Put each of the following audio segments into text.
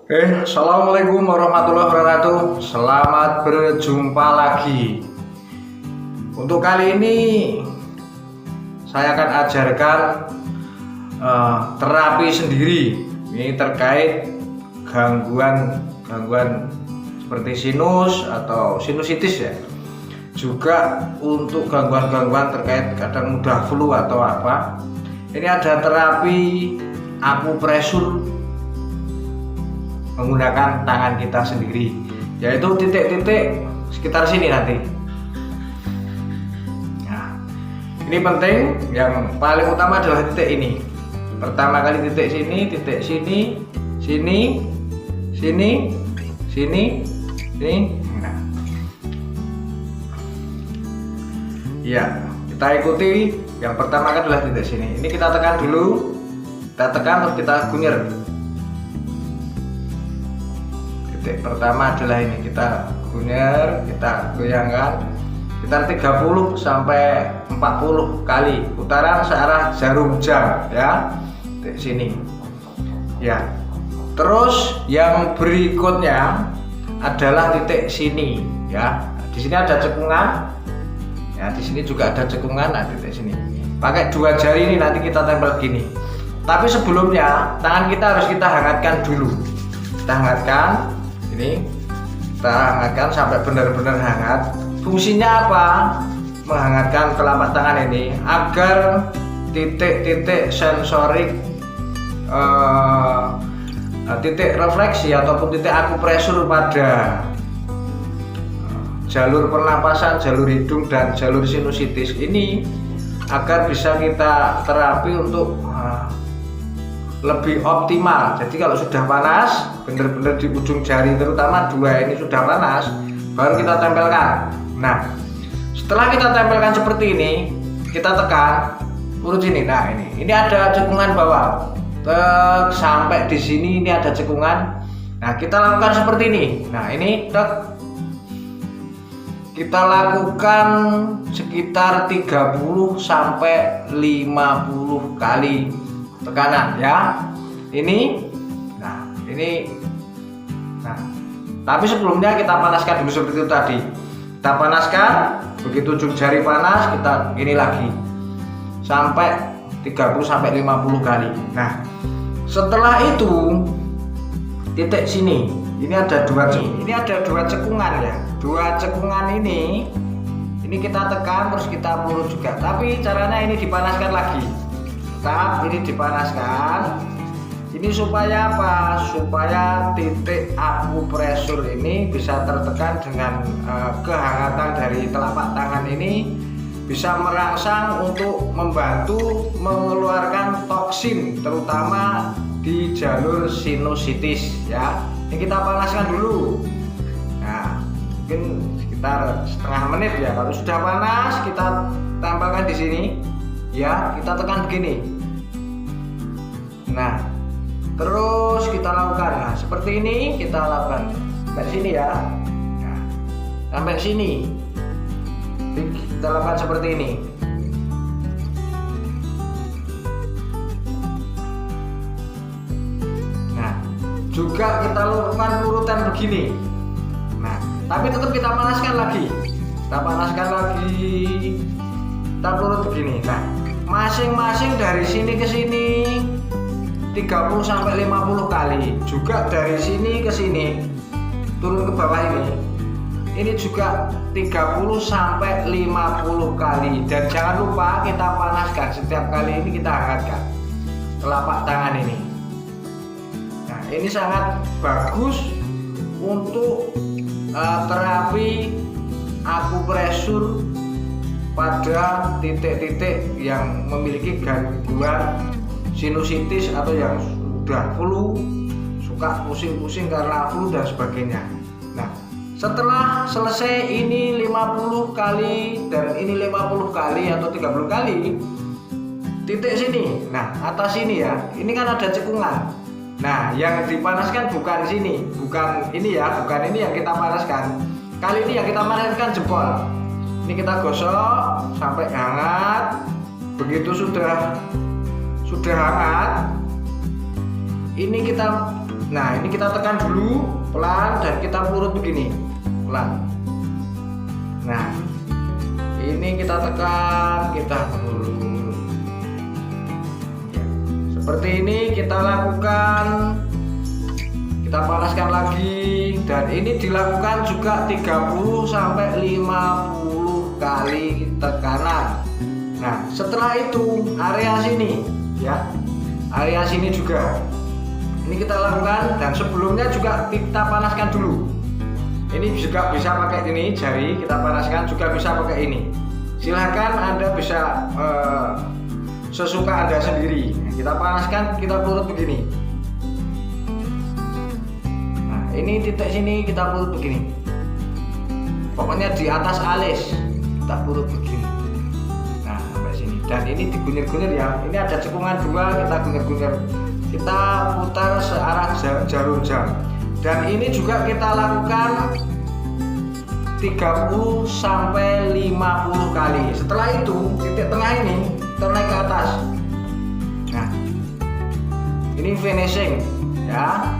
Assalamualaikum warahmatullahi wabarakatuh. Selamat berjumpa lagi. Untuk kali ini saya akan ajarkan terapi sendiri. Ini terkait gangguan seperti sinus atau sinusitis ya. Juga untuk gangguan-gangguan terkait kadang mudah flu atau apa. Ini ada terapi akupresur menggunakan tangan kita sendiri, yaitu titik-titik sekitar sini nanti. Nah, ini penting. Yang paling utama adalah titik ini. Pertama kali titik sini, titik sini, sini, sini, sini, sini. Nah, ya, kita ikuti. Yang pertama kali adalah titik sini. Ini kita tekan dulu. Kita tekan terus kita gunir. Titik pertama adalah ini, kita gunir, kita goyangkan sekitar 30 sampai 40 kali putaran searah jarum jam ya. Titik sini. Ya. Terus yang berikutnya adalah titik sini ya. Di sini ada cekungan. Ya, di sini juga ada cekungan, nah titik sini. Pakai dua jari ini nanti kita tempel gini. Tapi sebelumnya tangan kita harus kita hangatkan dulu. Kita hangatkan. Ini kita hangatkan sampai benar-benar hangat. Fungsinya apa? Menghangatkan telapak tangan ini agar titik-titik sensorik, titik refleksi ataupun titik akupresur pada jalur pernapasan, jalur hidung dan jalur sinusitis ini agar bisa kita terapi untuk lebih optimal. Jadi kalau sudah panas, benar-benar di ujung jari terutama dua ini sudah panas, baru kita tempelkan. Nah, setelah kita tempelkan seperti ini, kita tekan urut ini. Nah, ini ada cekungan bawah. Sampai di sini ini ada cekungan. Nah, kita lakukan seperti ini. Nah, ini kita lakukan sekitar 30 sampai 50 kali tekanan ya. Ini tapi sebelumnya kita panaskan dulu seperti itu tadi. Kita panaskan, begitu ujung jari panas kita ini lagi sampai 30 sampai 50 kali. Nah, setelah itu titik sini ini ada dua cekungan ya. Dua cekungan ini kita tekan terus kita peluru juga. Tapi caranya ini dipanaskan lagi. Tetap ini dipanaskan. Ini supaya apa? Supaya titik akupresur ini bisa tertekan dengan kehangatan dari telapak tangan ini bisa merangsang untuk membantu mengeluarkan toksin terutama di jalur sinusitis ya. Ini kita panaskan dulu. Nah, mungkin sekitar setengah menit ya. Kalau sudah panas kita tempelkan di sini ya, kita tekan begini. Nah, terus kita lakukan. Nah, seperti ini kita lakukan sampai sini ya. Nah, sampai sini kita lakukan seperti ini. Nah, juga kita lakukan urutan begini. Nah, tapi tetap kita panaskan lagi. Kita panaskan lagi. Kita urut begini. Nah, masing-masing dari sini ke sini 30 sampai 50 kali. Juga dari sini ke sini turun ke bawah ini juga 30 sampai 50 kali. Dan jangan lupa kita panaskan setiap kali ini, kita hangatkan telapak tangan ini. Nah, ini sangat bagus untuk terapi akupresur pada titik-titik yang memiliki gangguan sinusitis atau yang sudah flu, suka pusing-pusing karena flu dan sebagainya. Nah, setelah selesai ini 50 kali dan ini 50 kali atau 30 kali, titik sini, nah atas sini ya, ini kan ada cekungan. Nah, yang dipanaskan bukan sini, bukan ini ya, bukan ini yang kita panaskan. Kali ini yang kita panaskan jempol. Ini kita gosok sampai hangat. Begitu sudah hangat, ini kita Nah, ini kita tekan dulu pelan dan kita pelurut begini pelan. Nah, ini kita tekan, kita pelurut. Seperti ini kita lakukan, kita panaskan lagi, dan ini dilakukan juga 30 sampai 50 kali tekanan. Nah, setelah itu area sini ya, area sini juga ini kita lakukan, dan sebelumnya juga kita panaskan dulu. Ini juga bisa pakai ini jari, kita panaskan, juga bisa pakai ini. Silahkan Anda bisa sesuka Anda sendiri. Kita panaskan, kita pelurut begini. Nah, ini titik sini kita pelurut begini. Pokoknya di atas alis kita pelurut begini. Nah, sampai sini. Dan ini digunir-gunir ya. Ini ada cekungan 2, kita gunir-gunir. Kita putar searah jarum jam. Dan ini juga kita lakukan 30 sampai 50 kali. Setelah itu titik tengah ini kita naik ke atas. Nah, ini finishing ya,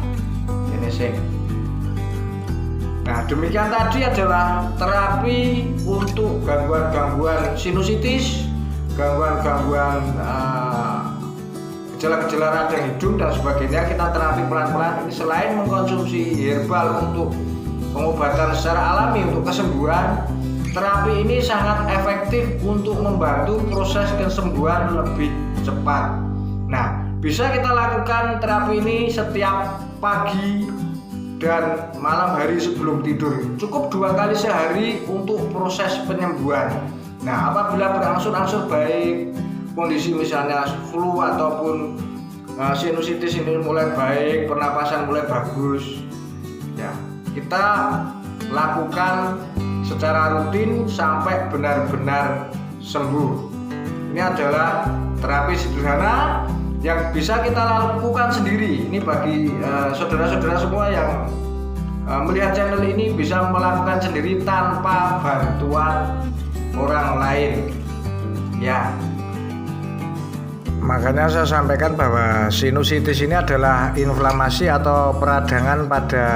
finishing. Nah, demikian tadi adalah terapi untuk gangguan-gangguan sinusitis, gangguan-gangguan gejala-gejala radang hidung dan sebagainya. Kita terapi pelan-pelan. Ini selain mengkonsumsi herbal untuk pengobatan secara alami untuk kesembuhan, terapi ini sangat efektif untuk membantu proses kesembuhan lebih cepat. Nah, bisa kita lakukan terapi ini setiap pagi dan malam hari sebelum tidur. Cukup 2 kali sehari untuk proses penyembuhan. Nah, apabila berangsur-angsur baik, kondisi misalnya flu ataupun sinusitis ini mulai baik, pernapasan mulai bagus, ya kita lakukan secara rutin sampai benar-benar sembuh. Ini adalah terapi sederhana yang bisa kita lakukan sendiri. Ini bagi saudara-saudara semua yang melihat channel ini bisa melakukan sendiri tanpa bantuan orang lain ya. Makanya saya sampaikan bahwa sinusitis ini adalah inflamasi atau peradangan pada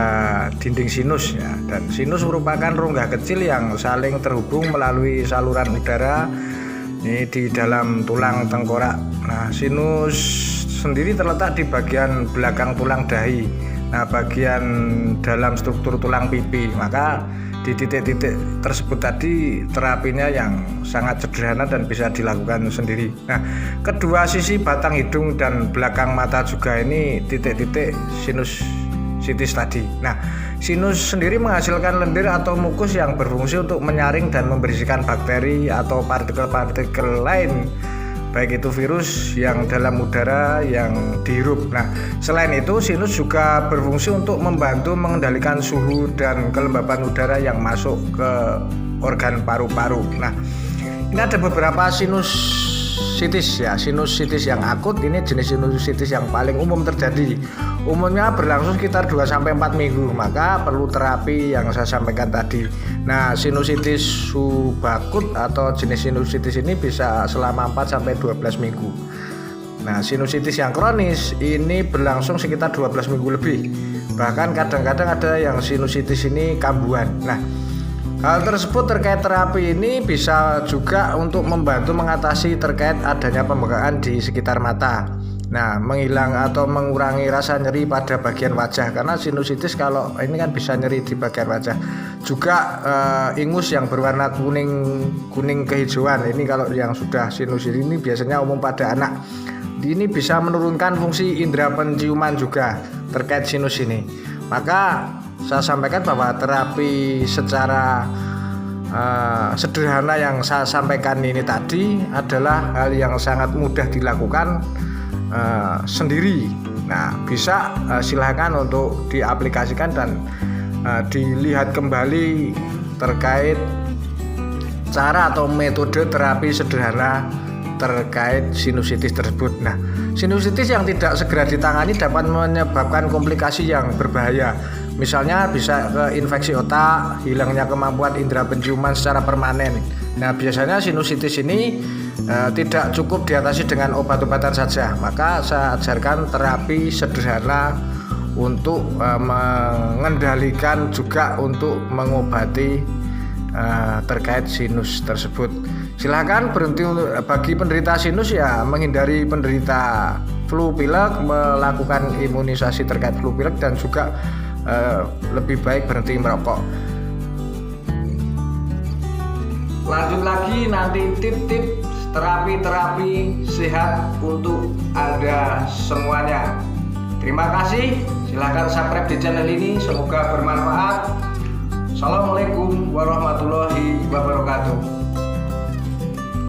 dinding sinus ya. Dan sinus merupakan rongga kecil yang saling terhubung melalui saluran udara ini di dalam tulang tengkorak. Nah, sinus sendiri terletak di bagian belakang tulang dahi. Nah, bagian dalam struktur tulang pipi. Maka di titik-titik tersebut tadi terapinya yang sangat sederhana dan bisa dilakukan sendiri. Nah, kedua sisi batang hidung dan belakang mata juga ini titik-titik sinusitis tadi. Nah, sinus sendiri menghasilkan lendir atau mukus yang berfungsi untuk menyaring dan membersihkan bakteri atau partikel-partikel lain, baik itu virus yang dalam udara yang dihirup. Nah, selain itu sinus juga berfungsi untuk membantu mengendalikan suhu dan kelembapan udara yang masuk ke organ paru-paru. Nah, ini ada beberapa sinusitis ya. Sinusitis yang akut ini jenis sinusitis yang paling umum terjadi. Umumnya berlangsung sekitar 2-4 minggu, maka perlu terapi yang saya sampaikan tadi. Nah, sinusitis subakut atau jenis sinusitis ini bisa selama 4-12 minggu. Nah, sinusitis yang kronis ini berlangsung sekitar 12 minggu lebih. Bahkan kadang-kadang ada yang sinusitis ini kambuhan. Nah, hal tersebut terkait terapi ini bisa juga untuk membantu mengatasi terkait adanya pembengkakan di sekitar mata. Nah, menghilang atau mengurangi rasa nyeri pada bagian wajah, karena sinusitis kalau ini kan bisa nyeri di bagian wajah. Juga ingus yang berwarna kuning kehijauan. Ini kalau yang sudah sinusitis ini biasanya umum pada anak. Ini bisa menurunkan fungsi indera penciuman juga terkait sinus ini. Maka saya sampaikan bahwa terapi secara sederhana yang saya sampaikan ini tadi adalah hal yang sangat mudah dilakukan sendiri. Nah, bisa silakan untuk diaplikasikan dan dilihat kembali terkait cara atau metode terapi sederhana terkait sinusitis tersebut. Nah, sinusitis yang tidak segera ditangani dapat menyebabkan komplikasi yang berbahaya. Misalnya bisa ke infeksi otak, hilangnya kemampuan indera penciuman secara permanen. Nah, biasanya sinusitis ini tidak cukup diatasi dengan obat-obatan saja. Maka saya ajarkan terapi sederhana untuk mengendalikan juga untuk mengobati terkait sinus tersebut. Silakan berhenti untuk bagi penderita sinus ya, menghindari penderita flu pilek, melakukan imunisasi terkait flu pilek, dan juga lebih baik berhenti merokok. Lanjut lagi nanti tip-tip terapi-terapi sehat untuk Anda semuanya. Terima kasih, silahkan subscribe di channel ini, semoga bermanfaat. Assalamualaikum warahmatullahi wabarakatuh.